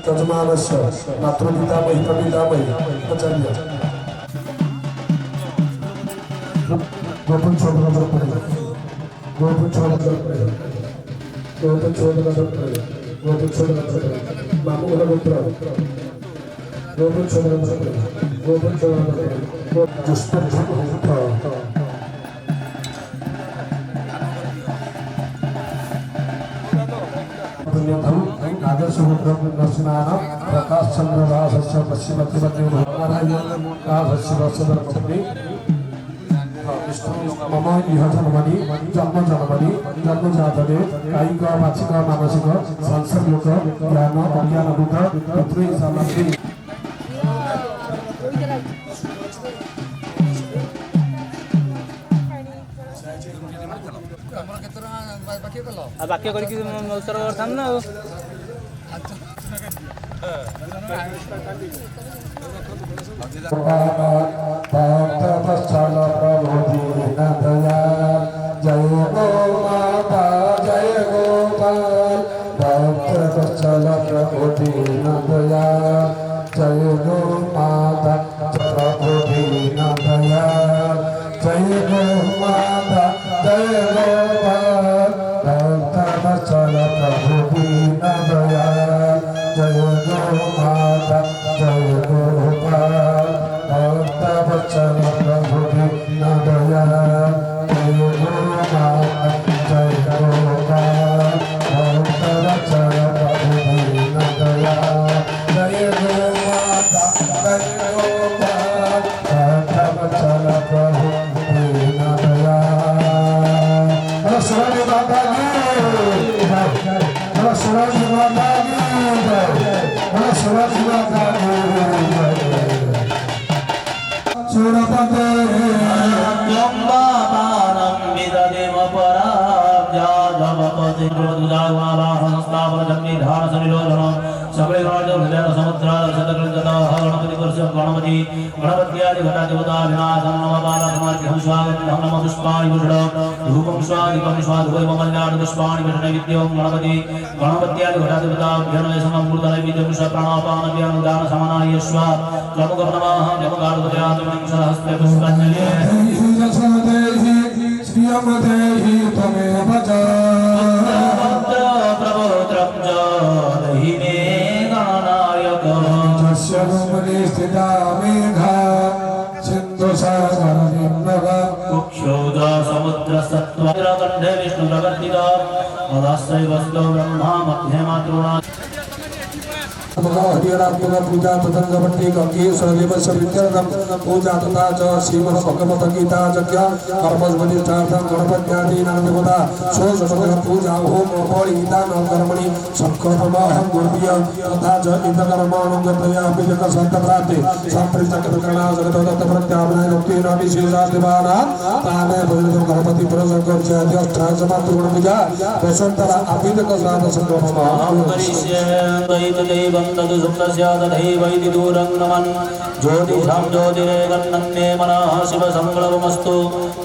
यजमानस्य मातृपितामही प्रपितामही आचार्य गोपन छोड़ना पड़ेगा गोपन छोड़ना पड़ेगा गोपन छोड़ना पड़ेगा गोपन छोड़ना पड़ेगा मामू वाला गोत्र गोपन छोड़ना पड़ेगा गोपन छोड़ना पड़ेगा दुष्पर नागर समुद्र नरसिंहान प्रकाश चंद्र राजस्य पश्चिमति मध्य नारायण राजस्य वसुधर पत्नी मम इह जन्मनि जन्म जन्मनि जन्म जातने कायिक वाचिक मानसिक संसर्ग ज्ञान अज्ञान भूत पुत्री सामग्री ବାକ୍ୟ କରିକି ଉତ୍ସର୍ଗ କରିଥାନ୍ତି ନା ଆଉ जय गो माता जय गोपाल भक्तवत्सल प्रभु दीनदया जय गो माता प्रभु दीनदया जय गो माता जय गोपाल भक्तवत्सल प्रभु दीनदया जय गो माता जय गोपाल भक्तवत्सल प्रभु दीनदया जय गो माता जय गोपाल भक्तवत्सल प्रभु दीनदया जय गो माता जय गोपाल भक्तवत्सल प्रभु दीनदया सरस्वती माता की सरस्वती माता की सरस्वती माता की सुरपते सगळे समुद्र गणपति गणपति गणपत्यादि घटादेवता विनाशं नम बालकुमार्भ्यं स्वागतं नम पुष्पाणि भूषण धूपं स्वादिकं स्वाधुवैव मल्याण पुष्पाणि भूषण नैवेद्यं गणपति गणपत्यादि घटादेवताभ्यं समूर्त नैवेद्यं प्राणापान व्यानुदान समानाय स्वा प्रमुखं नमः जमगाढुपत्यात्मनं सहस्ते पुष्पाञ्जलि श्रियमदेहि त्वमेव च प्रभोत्रं च देहि मे गणनायकः तस्य भूमनि स्थिता मेघा सिन्धुसागरनिर्नव कुक्षौध समुद्रसत्त्वकण्ठे विष्णुप्रवर्तिता मदाश्रयवस्तो ब्रह्मा मध्ये मातृणा पूजा तदंगवटी गंगे सर्वेव सवितरदम पूजा तथा च श्रीमद् भगवत गीता यज्ञ कर्मस्वदिष्टार्थं गणपत्यादि नामदेवता सोषमग्र पूजा होम बलिदान कर्मणि संकल्पमहं गुरुभ्य तथा च इतकर्माणुगतया विजक संतप्राप्ते संप्रीतकरणा जगतदत्त प्रत्यावनाय भक्तेन विशेषादिवाना ताने भजनं गणपति पुरस्कृत्य अष्टादशमातृगुण पूजा वसंतरा अभिजक साध संकल्पमहं तदु सुप्तस्य तथैवैति दूरं नमन् ज्योतिषां ज्योतिरेकन्नन्ये मनः शिवसङ्कल्पमस्तु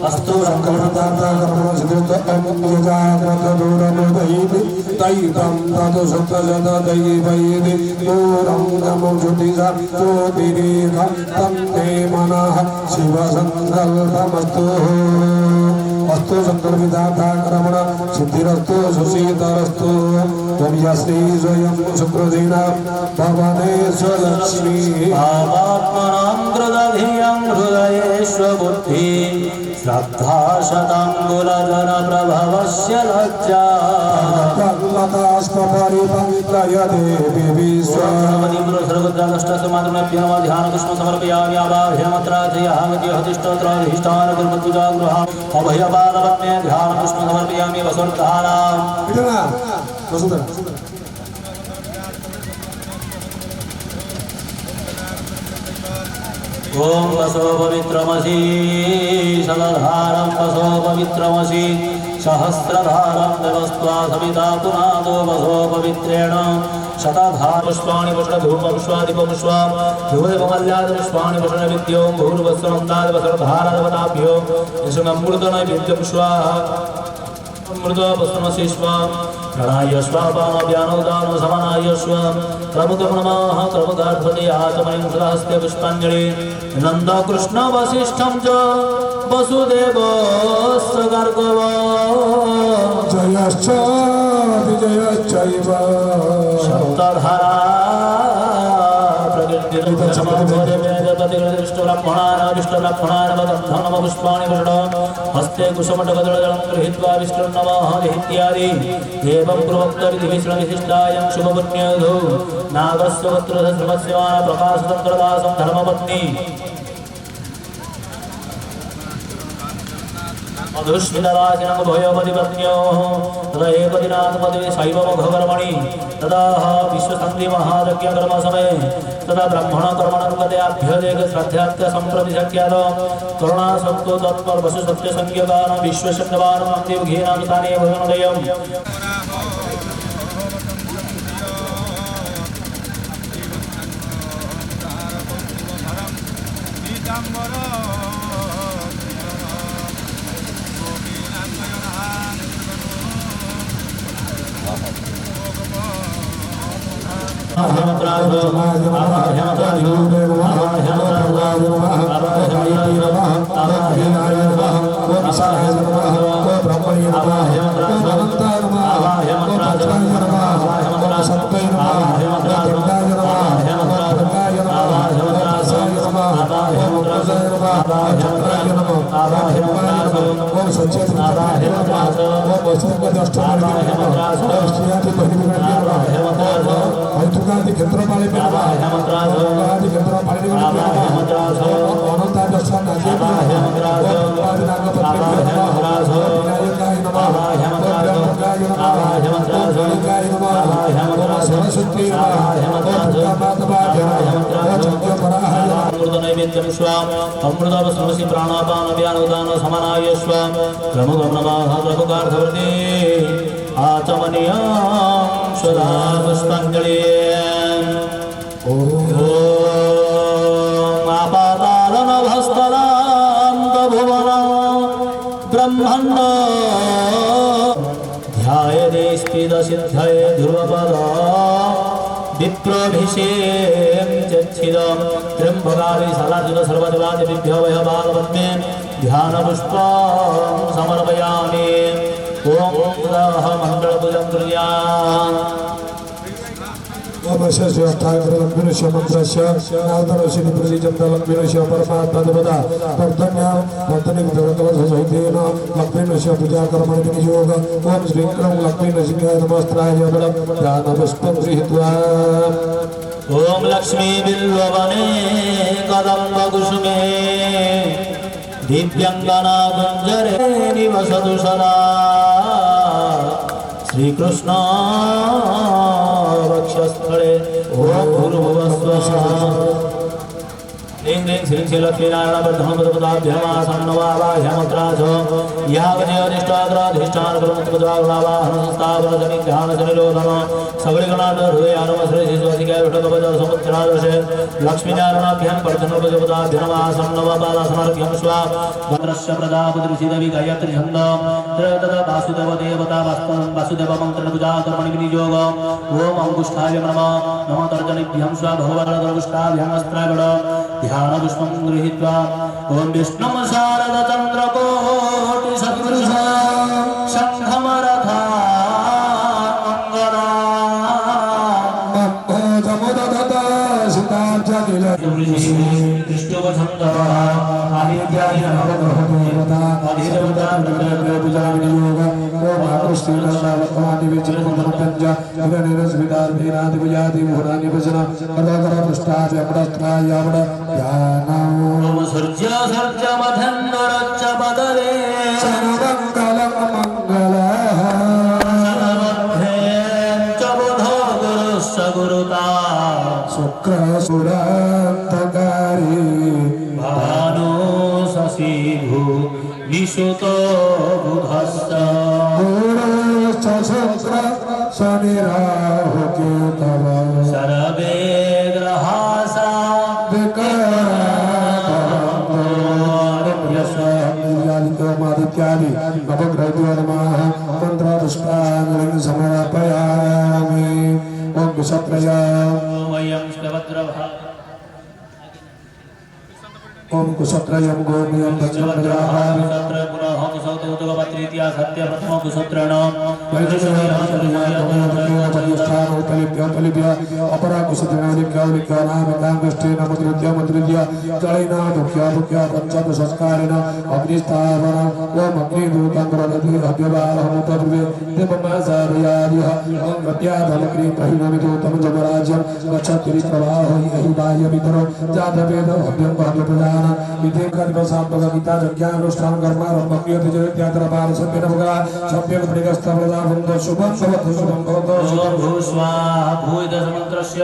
अस्तु संकल्पदार्थकर्मसिद्धिर्यजाग्रतदूरमुदैति दैतं तदु सुप्तस्य तथैवैति दूरं नमो ज्योतिषां ज्योतिरेकं तन्मे मनः शिवसङ्कल्पमस्तु अस्तु संकल्पितार्थकर्मण सिद्धिरस्तु सुशीतरस्तु त्वमयश्री स्वयं सुकृतिना भवनेश्वरलक्ष्मी आत्मनां कृतधियं हृदयेष्वबुद्धि श्रद्धा शताङ्गुलजनप्रभवस्य लज्जा तन्मतास्मपरिपङ्क्तय देवी विश्वमतिपुरुषरुद्रादष्टसमातृभ्यः ध्यानपुष्पं समर्पयामि आवाह्यमत्राधिष्ठानगृहं अभयपालपत्ने ध्यानपुष्पं समर्पयामि वसुर्धानां ओम वसो पवित्रमसि सलधारं वसो पवित्रमसि सहस्रधारं देवस्त्वा सविता पुनादो वसो पवित्रेण शतधा पुष्पाणि पुष्पधूमपुष्पादिपुष्पा धूममल्यादपुष्पाणि पुष्पनैवेद्यों भूर्भस्वनन्दादिवसरधारादेवताभ्यो यशममृतनैवेद्यं स्वाहा अमृतपुष्पमसि स्वाहा प्रणाय स्वापानव्यानोदानो समनाय स्वाहा प्रमुखप्रणमाः प्रमुखार्थते आचमयं सदास्ते पुष्पाञ्जलि नन्दकृष्ण वसिष्ठं च वसुदेवस्य गर्गव जयश्च विजयश्चैव सप्तधारा हस्ते कुसुमटकदलजलं गृहीत्वा विष्णुर्नमः इत्यादि एवं प्रवक्तविधिविश्रविशिष्टायं शुभपुण्यधो नागस्य वक्त्रधर्मस्य प्रकाशतन्त्रदासं धर्मपत्नी मधुस्मितवासिनं भयोपतिपत्न्योः तदा एकदिनाथपदे शैवमघकर्मणि तदा विश्वसन्धिमहायज्ञकर्मसमये तदा ब्रह्मणकर्मणं श्रद्धात्य करुणासक्तो तत्पर वसुसत्यसंज्ञकानं विश्वशब्दवानं देवघीनां ताने भगवनोदयम् नैवेद्यं स्वाम अमृतवस्त्रमसि प्राणापानव्यानुदान समनाय स्वाम प्रमुखं नमः प्रमुखार्थवर्ते आचमनीयं सदा पुष्पाञ्जलि ॐ आपातालनभस्तलान्तभुवन ब्रह्मण्ड ध्यायते स्थितसिद्धये ध्रुवपदा विप्रोभिषें चच्छिदं त्र्यम्बकारि सलाजित सर्वदेवादिभ्यो वयबालपद्मे ध्यानपुष्पं समर्पयामि ॐ उदाह मण्डलपूजं कुर्यात् लक्ष्मीनारायण पूजा कर्मणि विनियोग ओम श्री लक्ष्मी नृसिंहाय नमस्त्राय पुष्पं गृहीत्वा ओम लक्ष्मी बिल्ववने कदम्ब कुसुमे दिव्यंगना गुंजरे निवसतु सदा श्रीकृष्ण वक्षस्थले ओम भूर्भुवस्वः ह्रीं ह्रीं श्रीं श्री लक्ष्मीनारायण वर्धनपदपदाभ्यमासन्नवावाह्यमत्रासो यागजयनिष्ठाग्राधिष्ठानकृतमुद्रावाहनसंस्थापनशनिध्यानशनिरोधन सबलिगणाढ हृदयानमश्रीशिशुवधिकाविष्टकपदसमुद्रादशे लक्ष्मीनारायणाभ्यां वर्धनपदपदाभ्यमासन्नवापादासमर्घ्यं स्वा वन्द्रस्य प्रजापतिर्षिदवि गायत्री छन्दं तदा वासुदेव देवता वासुदेव पूजा कर्मणि विनियोग ओम अंगुष्ठाय नमः नमः तर्जनिभ्यं स्वा भगवद्गुष्ठाभ्यां अस्त्रावड ध्यान पुष्पं गृहीत्वा ओम विष्णुं शारद चन्द्रकोटि सदृश शंखमरथा मंगला जमुदता सीतार्चकिल कृष्णवसंतरः आदित्यादि नवग्रहदेवता आदिदेवता पूजा विनियोग ओम कृष्णनारायणादि विचित्रपंच अग्निरस्मितार्भिरादि पूजादि मुहूर्तानि वचन कर्मकर पुष्टादि अमृताय अमृत ध्यानम् सर्ज सर्ज मधन्वरच्च बदले सर्वमङ्गलं मङ्गलः सर्वभ्येच्च बुधो गुरुश्च गुरुता शुक्रसुरान्तकारी भानो शशि भू निशुतो बुधश्च गुरुश्च चक्र शनि राहु केतव सर्वे ग्रहासा आदित्यादि नवग्रहो नमः मंत्रपुष्पाञ्जलिं समर्पयामि ओम कुशत्रया वयं स्तवत्रभा ओम कुशत्रयं गोमयं दक्षिणप्रजाः सत्र पुनः हम सौतोतगपत्रीत्या सत्य प्रथम कुशत्रेण अपरा कुशत्रेणालिक्यालिक्यानामिकाङ्गष्टेन मुद्रित्य जलैना दुःख्या पंचदशस्कारेण अग्निस्थापन ओम अग्निदूतं प्रदधि अव्यवाहमुपद्रवे देवमासारयादिह ओम प्रत्याधमग्निप्रहिणमिदूतं जमराज्यं गच्छत्तिरिप्रवाहो हि बाह्यमितरो जातवेद अभ्यं भाग्यप्रदान विधि कर्मसात्मक गीता यज्ञानुष्ठान कर्म ब्रह्मज्ञ तेजोत्यातर पार सभ्य नमः सभ्य प्रदिगस्तवदावन्द शुभं भवतु ओम भूस्वाहा भूयदश मंत्रस्य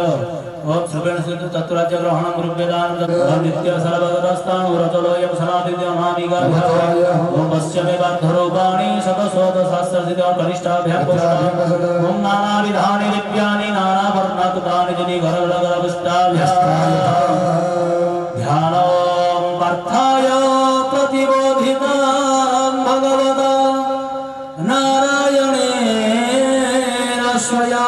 ओम श्रवण सिद्ध तत्वराज्य ग्रहणं गुरुवेदान नित्य सर्वगतस्थान उरतलोयं सनादिद्यमानिगा ओम पश्चिमे बाधरूपाणि शतशोत सहस्रसिद्ध कनिष्ठाभ्यां ओम नानाविधानि दिव्यानि नानावर्णाकृतानि जनि घरघरविष्टाभ्यां ध्यानं पार्थाय प्रतिबोधितं भगवता नारायणेन स्वया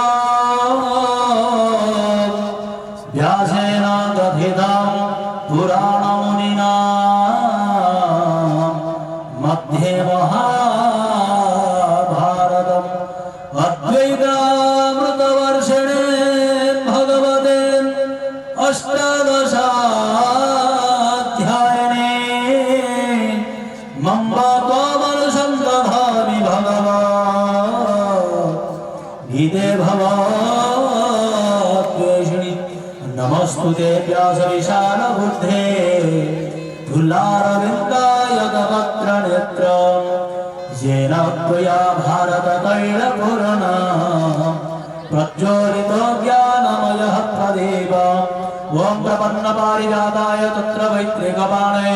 व्यासेन दधितं पुराणमुनिना मध्ये महाभारतम् अद्वैतामृतवर्षिणे भगवते अष्टादशाध्यायिने मम्बत्वमनुसन्दधामि भगवान् गीते भवद्वेषिणि नमस्तुते व्यासविशालबुद्धे तुलारविन्दाय तवक्त्रनेत्र येन त्वया भारततैलपूर्णा प्रज्वलितो ज्ञानमयः प्रदीप ओम प्रपन्नपारिजाताय तत्र वैत्रिकपाणे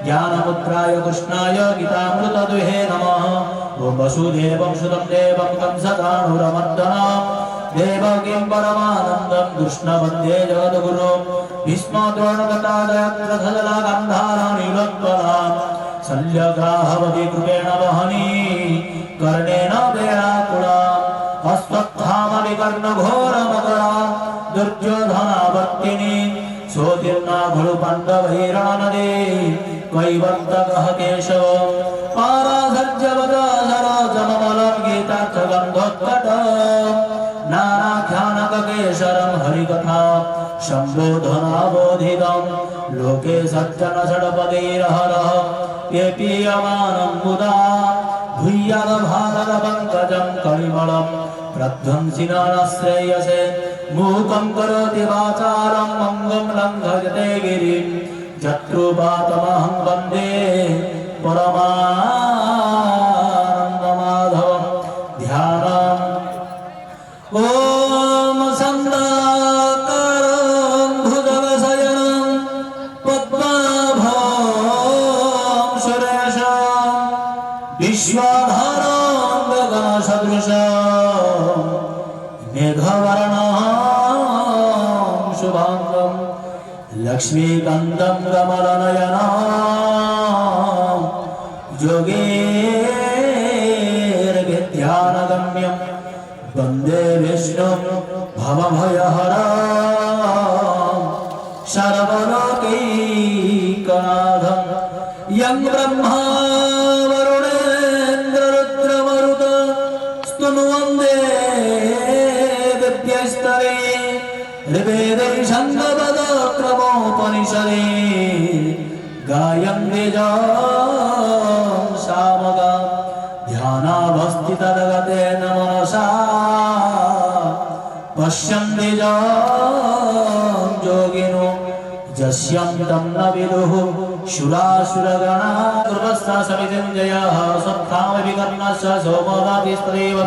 ज्ञानमुद्राय कृष्णाय गीतामृतदुहे नमः ओम वसुदेवं सुतं देवं कंसचाणूरमर्दनं देवकीं परमानन्दं कृष्णवन्दे जगद्गुरुं भीष्मद्रोणगतादयत्रथजला गन्धाराणीलोत्पला शल्यग्राहवती कृपेण वहनी कर्णेन वेणाकुला हस्तत्थामविकर्णघोरमकरा दुर्योधनावर्तिनी सोतीर्णा खलु पाण्डवैरणनदी कैवर्तकः केशव पारासर्जवदा सरोजममलं गीतार्थगन्धोत्कट नानाख्यानककेशरं हरिकथा सम्बोधनाबोधितं लोके सज्जनषड्पदैरहरः पेपीयमानं मुदा भूय्यादभारतपङ्कजं कलिमलं प्रध्वंसिनाश्रेयसे मूकं करोति वाचालं मङ्गं लङ्घयते गिरिं जत्रुपातमहं वन्दे परमानन्दमाधवं ध्यानम् ॐ सन्दाकारं भुजगशयनं पद्मनाभं सुरेशं विश्वाधारं गगनसदृशं मेघवर्णं शुभाङ्गं लक्ष्मीकान्तं कमलनयनं योगेर्विद्यानगम्यं वन्दे विष्णुं भवभयहरं सर्वलोकैकनाथं यं ब्रह्मा वरुणेन्द्ररुद्रमरुत स्तुन्वन्दे दिव्यस्तरे ऋवेदै छन्दपदक्रमोपनिषदे गायन्ति जं सामगा ध्यानावस्थितगतेन मनसा पश्यन्ति जं योगिनो यस्यं तं न विदुः शूरासुरगणा कृपस्था समितिञ्जयः सत्तामविकर्णस्य सोमवादिस्त्रेव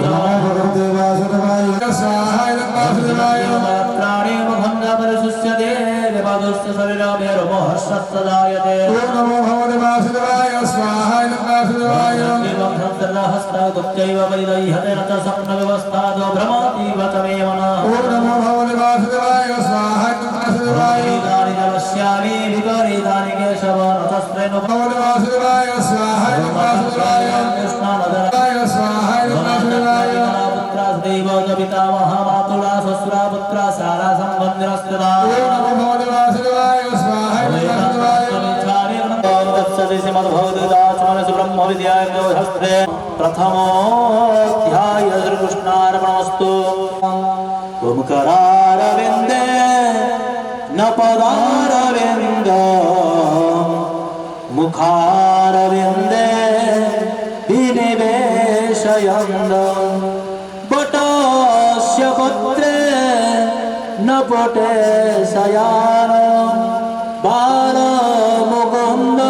प्राणे मुखं न परिशुष्यते विपदुश्च शरीरमेरुमहर्षस्तदायते नमो भगवते वासुदेवाय स्वाहाय नमः वासुदेवाय हस्तगुप्तैव परिदह्यते न च स्वप्नव्यवस्थादो भ्रमातीव च मे मनः ॐ नमो भगवते वासुदेवाय स्वाहा वासुदेवाय विपरीतानि च पश्यामि विपरीतानि केशव न च स्त्रेणु भगवते वासुदेवाय स्वाहा वासुदेवाय कृष्णानदराय स्वाहा वासुदेवाय पुत्रा देव च पितामह मातुला स्वस्रा पुत्रा सारा सम्बन्धिरस्कृता ॐ नमो भगवते वासुदेवाय स्वाहा वासुदेवाय ब्रह्मविद्यास्ते प्रथमोऽध्याय श्रीकृष्णार्पणमस्तु ओंकारारविन्दे न पदारविन्द मुखारविन्दे विनिवेशयन्द बटस्य पत्रे न पटे शयान बालमुकुन्द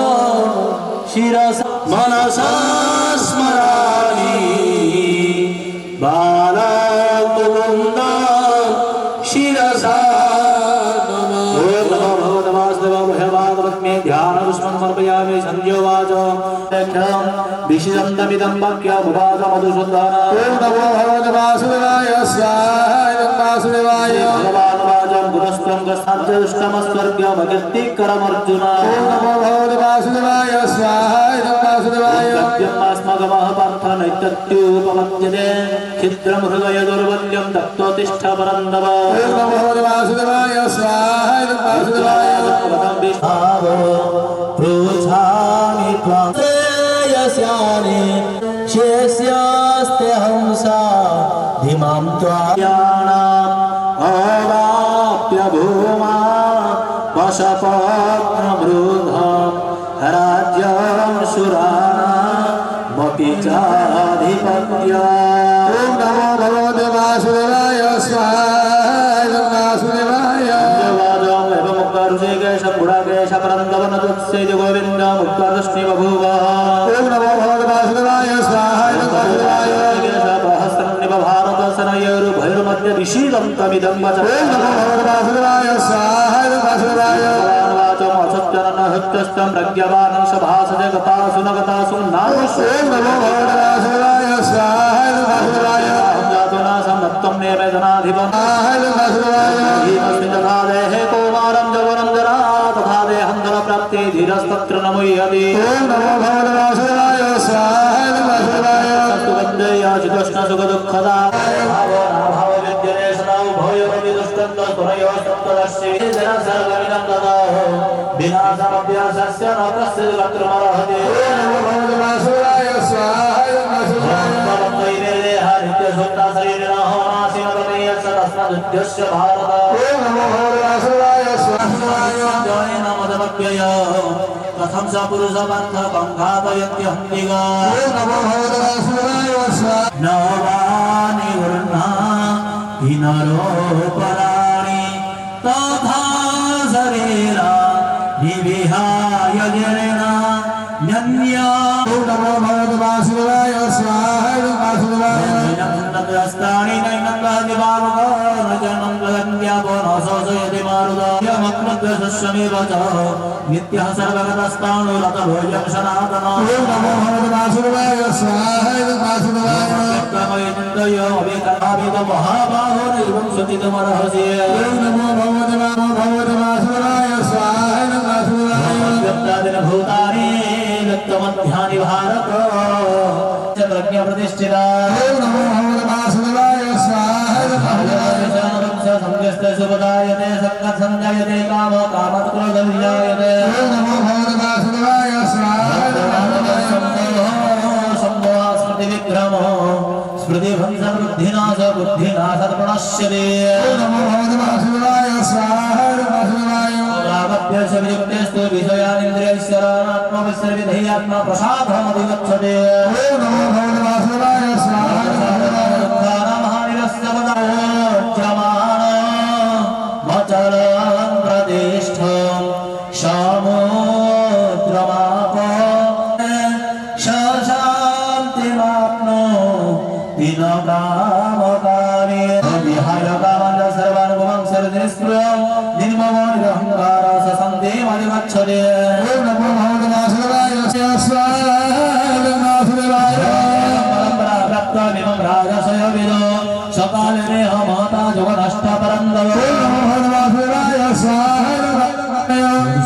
शिरसा मनसा स्मरामि बालमुकुन्द शिरसा नमः भगवते वासुदेवाय ध्यानपुष्पं समर्पयामि संध्योवाच विशिदन्तमिदं वाक्यमुपासमधुसूदन ॐ नमो भगवते वासुदेवाय स्वाहा वासुदेवाय भगवान् वाचं गुरस्त्वं गस्ताद्यष्टमस्वर्ग्यमकीर्तिकरमर्जुन ॐ नमो भगवते वासुदेवाय स्वाहा वासुदेवाय अस्मगमः पार्थ नैतत्योपपद्यते क्षिद्रं हृदय दुर्बल्यं दत्तोतिष्ठ परन्दव ॐ नमो भगवते वासुदेवाय स्वाहा वासुदेवाय पृच्छामि त्वां श्रेयस्यानि शेष्यास्ते हंसा धीमां त्वायाणाम् अवाप्य भूमा वशपत्नमृधं राज्यं सुराणामपि चाधिपत्या ॐ नमो भगवते वासुदेवाय स्वाहा वासुदेवाय ऋषिकेश परन्दवन तुत्सेति गोविन्द मुक्तदृष्टि बभूव ॐ नमो भगवते वासुदेवाय स्वाहा वासुदेवाय भारतसनयोरुभयोर्मध्ये विशीदन्तमिदं वचः ॐ नमो भगवते वासुदेवाय स्वाहा वासुदेवाय वाचमसत्यनहत्यस्तं प्रज्ञावानं सभासज गतासु न गतासु नामसु ॐ नमो भगवते वासुदेवाय स्वाहा वासुदेवाय जातुनासं दत्तं मे वेदनाधिपं वासुदेवाय भीमस्मिन् तथा देहे कौमारं जवनं जरा तथा देहं धनप्राप्ते धीरस्तत्र न मुह्यति ॐ नमो भगवते वासुदेवाय स्वाहा वासुदेवाय सुगन्धया चिकृष्ण सुखदुःखदा भाव विद्यते सदा उभयोरपि दुष्टं तुरयो सप्तदर्शि जनसर्गमिदं ददा विनाशमभ्यासस्य न कश्चित् कर्तुमर्हति ॐ नमो भगवते वासुदेवाय स्वाहा वासुदेवाय भारत ॐ नमो भगवते वासुदेवाय स्वाहा कथं स पुरुषपार्थ कङ्घातयत्यहन्तिगा ॐ नमो भगवते वासुदेवाय स्वाहा नवानि वर्णा हिनरोपराणि तथा शरीरा निविहाय गिरिण न्यन्या ॐ नमो भगवते वासुदेवाय स्वाहा वासुदेवाय नन्दग्रस्तानि नैनन्ददिवामको न च नन्दगन्यापो न शोषयति मारुदयमग्नद्वशस्यमेव च नित्यः सर्वगतस्ताणुरतभोजं सनातनः ॐ नमो भगवते वासुदेवाय स्वाहा वासुदेवाय महाबाहो नैवं सतितमर्हसि ॐ नमो भगवते वासुदेवाय स्वाहा वासुदेवाय भूतानि दत्तमध्यानि भारत प्रज्ञा प्रतिष्ठिता ॐ नमो भगवते वासुदेवाय स्वाहा संज्ञस्ते सुपदायते संजायते काम कामत् क्रोधविजायते ॐ नमो भगवते वासुदेवाय स्वाहा स्मृति विक्रमो स्मृतिभंस बुद्धिनाश बुद्धिनाशर्पणश्यते ॐ नमो भगवते वासुदेवाय स्वाहा वासुदेवाय रागभ्यस्य वियुक्तेस्तु विषयानिन्द्रियैश्वरात्मविसर्विधेयात्मा प्रसादमधिगच्छते ॐ नमो भगवते वासुदेवाय स्वाहा ॐ नमो भगवते वासुदेवाय स्वाहा वासुदेवाय राजसय विदो सकाले नेह महता जगदष्ट परन्दव वासुदेवाय स्वाहा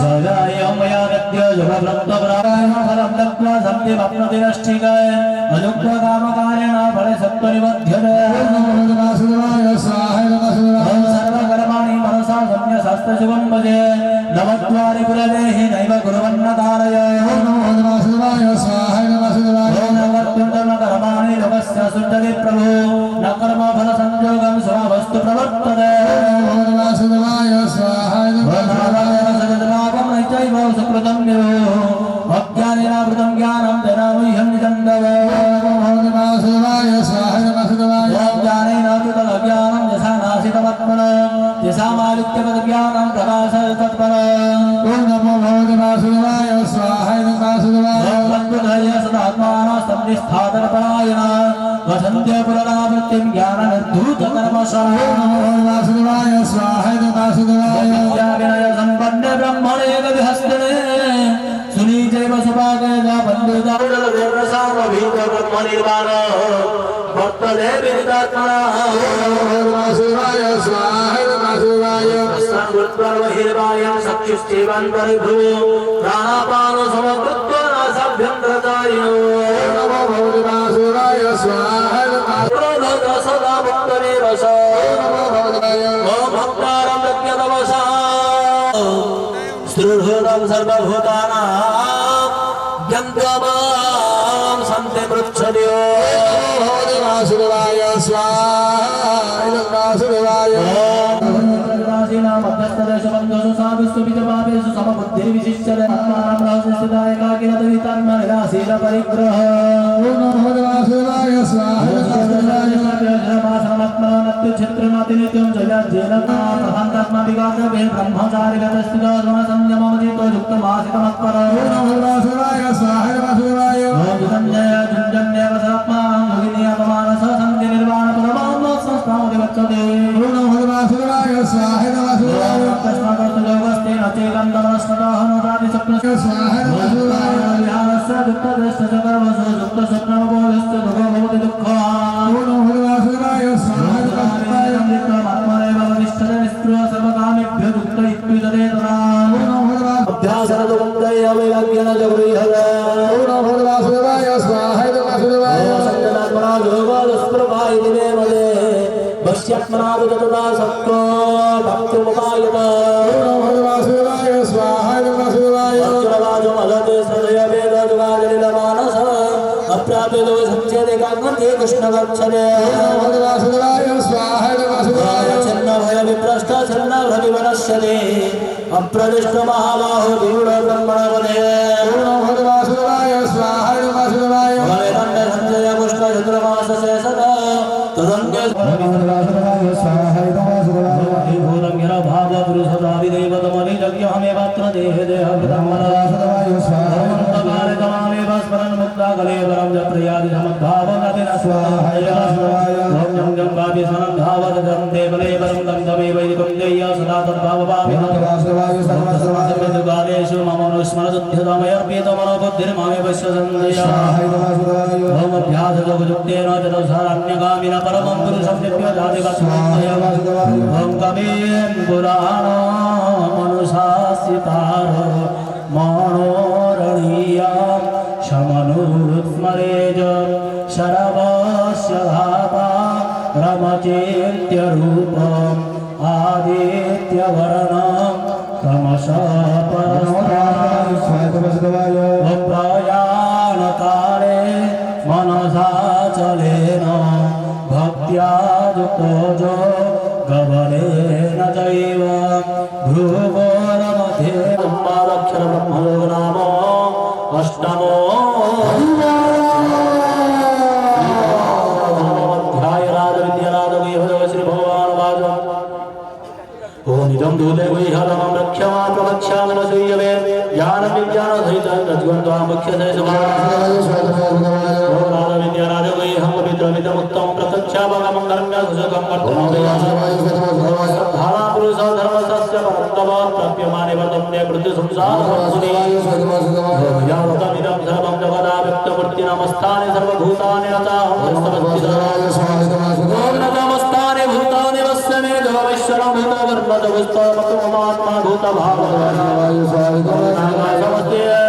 सदायं मया दद्य जगद्रक्तप्रायः फलं दत्त्वा सत्यमप्नोति नष्टिकाय अनुग्रहकामकारेण फले सत्त्वनिबध्यते वासुदेवाय स्वाहा सर्वकर्माणि मनसा सम्यशास्त्रशुभं भजे नवद्वारि पुरदेहि नैव कुर्वन्न तारय वासुदेवाय स्वाहा वासुदेवाय कर्माणि लोकस्य सुन्दरि प्रभो न कर्मफलसंयोगं स्ववस्तु प्रवर्तते वासुदेवाय स्वाहा चैव सुकृतं अज्ञानेनावृतं ज्ञानं जनामह्यं निचन्दव वासुदेवाय स्वाहा वासुदेवाय ज्ञानेनावृतं अज्ञानं यथा नाशितमत्मनः यथामादित्यपदज्ञानं प्रकाशः तत्परः ओम नमो भगवते वासुदेवाय स्वाहा वासुदेवाय सदात्मानः संनिष्ठातरपरायणः वसन्त्य पुनरावृत्तिं ज्ञाननिर्धूतकर्मशः वासुदेवाय स्वाहा वासुदेवाय विनय सम्पन्ने ब्रह्मणे कविहस्तिने सुनीचैव सुभागे च बन्धुदारुणसामभीतब्रह्मनिर्वाण वर्तते विदितात्मनः वासुदेवाय स्वाहा वासुदेवाय सर्वत्वर्वहिर्वायं चक्षुश्चैवान् परिभ्रुवो प्राणापानसमकृत्वा नासाभ्यन्तरचारिणो नमो भगवते वासुदेवाय स्वाहा क्रोधत सदा भक्तमेव स ॐ भक्तारं यज्ञतपसा स्त्रीहृदं सर्वभूतानां यन्त्रमां सन्ते पृच्छति वासुदेवाय स्वाहा वासुदेवाय मध्यस्थदेशबन्धुषु साधुषु बीजभावेषु समबुद्धिर्विशिष्यते आत्मानं रहस्यस्थिताय काकिलतवितान्मनिराशीलपरिग्रह वासुदेवाय स्वाहा चित्रनातिनित्यं जयाज्जेलतात्मात्मविगातवे ब्रह्मचारिगतस्थितो युक्तमासिकमत्पर वासुदेवाय स्वाहा वासुदेवाय जुञ्जन्येव सात्मानं भगिनीयपमानस सन्ति निर्वाणपरमात्मसंस्थामुदिवच्चते वासुदेवाय स्वाहा वासुदेवाय तस्मादर्थयोगस्ते न चेकन्दमनस्मतः नोदादिसप्नस्य स्वाहा वासुदेवाय विहारस्य दुःखदस्य च कर्मसु दुःखस्वप्नमपोहस्य दुःखो भवति दुःखः वासुदेवाय स्वाहा आत्मनेव वरिष्ठते निःस्पृह सर्वकामेभ्यो दुःख इत्युदते तदा अभ्यासनदुबन्धय वैराग्यनजगृह्यते वासुदेवाय स्वाहा वासुदेवाय भक्ष्यात्मनादुतदा सत्त्व भक्तिमुपायत वासुदेवाय स्वाहा वासुदेवाय अर्जुनवाजमलते सदय वेदजुगाजलिलमानस अप्राप्यतो सच्चेदेकाग्मते कृष्ण गच्छते वासुदेवाय स्वाहा वासुदेवाय छन्न भय विप्रस्थ छन्न भ्रविवनश्यते अप्रदिष्ट महाबाहो विरूढ ब्रह्मणवदे वासुदेवाय स्वाहा वासुदेवाय भवेदन्य सञ्जय पुष्ट चतुर्माससे सदा तदन्य वासुदेवाय स्वाहा वासुदेवाय भूतं यरा भाव पुरुषदाविदैवतमनिजज्ञहमेवात्र देहे देहविदमना वासुदेवाय स्वाहा काले तमामेव स्मरन् मुक्ता कले परं च प्रयादि समद्भावनदिन स्वाहा ओम जं जं गावि सनद्धावत जं देवले परं दन्दमेव इदं देय्य सदा तद्भावभाविनः वासुदेवाय सर्वसर्वादिकालेषु मम अनुस्मरदुद्धितमयोर्पितमनोबुद्धिर्मामे पश्यसन्धया ओम अभ्यासयोगयुक्तेन चतुर्सारण्यगामिन परमं पुरुषं दिव्यजातिकस्मृतय ओम कविं पुराणमनुशासितार मनोरणीयं शमनुस्मरेज शरवस्य धाता रमचेत्यरूपम् आदित्यवर्णं तमसः प्रयाणकाले मनसाचलेन भक्त्या युक्तो जो गबलेन चैव भ्रुवोरमध्ये ब्रह्मादक्षरब्रह्मयो नाम अष्टमो अध्याय राजविद्यानादवीभजव श्रीभगवानुवाच ओम इदं दूते गुह्यतमं रक्ष्यमां प्रवक्ष्यामि न सूयवे ज्ञानविज्ञानसहितं प्रज्वलन्त्वा मुख्यते राजविद्यानादवीहं पवित्रमिदमुत्तमं प्रत्यक्षावगमं धर्म्यसुखं वर्धमामि पुरुषो धर्मस्य परन्तव प्राप्यमाने वर्तन्ते वृद्धिसंसारसंसुनि यावतमिदं सर्वं जगदाव्यक्तं नित्यमूर्ति नमस्तानि सर्वभूतानि नमस्तानि भूतानि वस्यमे देवैश्वरं भूतवर्णतवस्तमत्ममात्मा भूतभावनमस्ते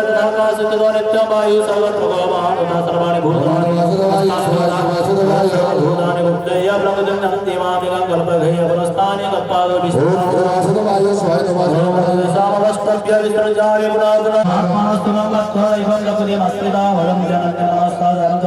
तथाकाशतो नित्यमायु सर्वभूतानि सर्वाणि भूतानि भूतानि मुक्तय ब्रह्मजन्यन्तिमादिकं कल्पघय पुरस्तानि कल्पादविष्णुसामवष्टभ्य विसर्जाय पुनः आत्मास्तु मत्वा इवं लकुदिमस्त्रिता वयं जनन्ति नमस्कारं च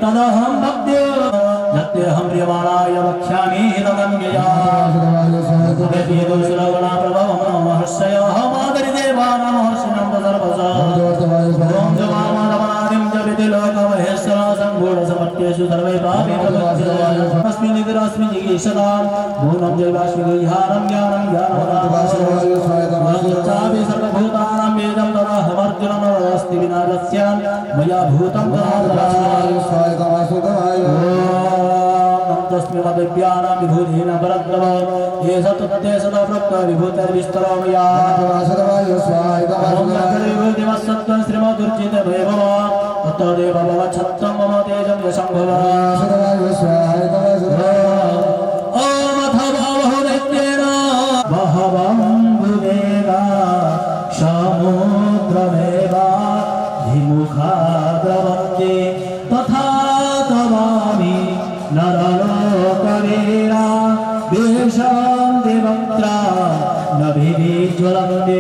तदहं भक्त्या यत्यहं प्रियमाणाय वक्ष्यामि तदन्यया श्रवणा प्रभवं महर्षयहमादरिदेवानां हर्षिणं सर्वसा ॐ जमामनमनादिं च विधिलोकमहेश्वरासं गूढसमत्येषु सर्वे पापे अस्मिन् निद्रास्मिन् जिगीषतां भूनं जैवास्मि विहारं ज्ञानं ज्ञानमनाचापि सर्वभूतानां वेदं तदाहमर्जुनं नवस्ति विनाशस्य मया भूतं तस्मिन्मद्विज्ञानां विभूतिना परद्रव ये सतते सदा प्रोक्त विभूतिर्विस्तरो मया विभूतिमस्सत्त्वं श्रीमदुर्जितमेव तत्तदेव भवच्छत्तं मम तेजं यशं भव ॐ अथ भावो नित्येन बहवं बुवेगा समुद्रमेवा धिमुखा द्रवन्ति तथा तवामि नरलोकवीरा विशां दिवक्त्रा न विज्वलन्ते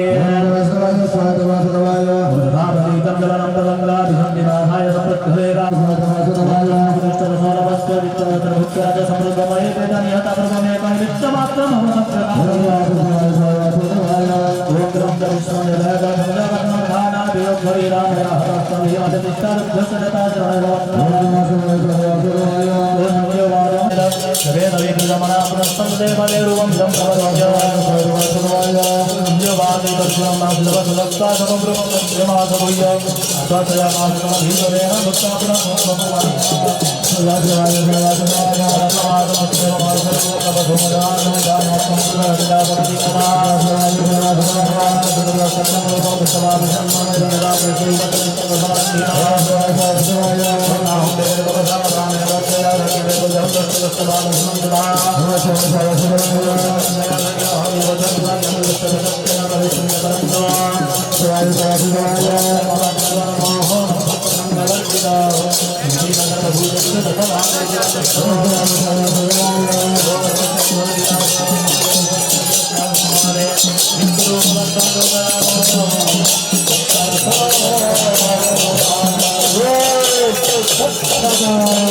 Oh,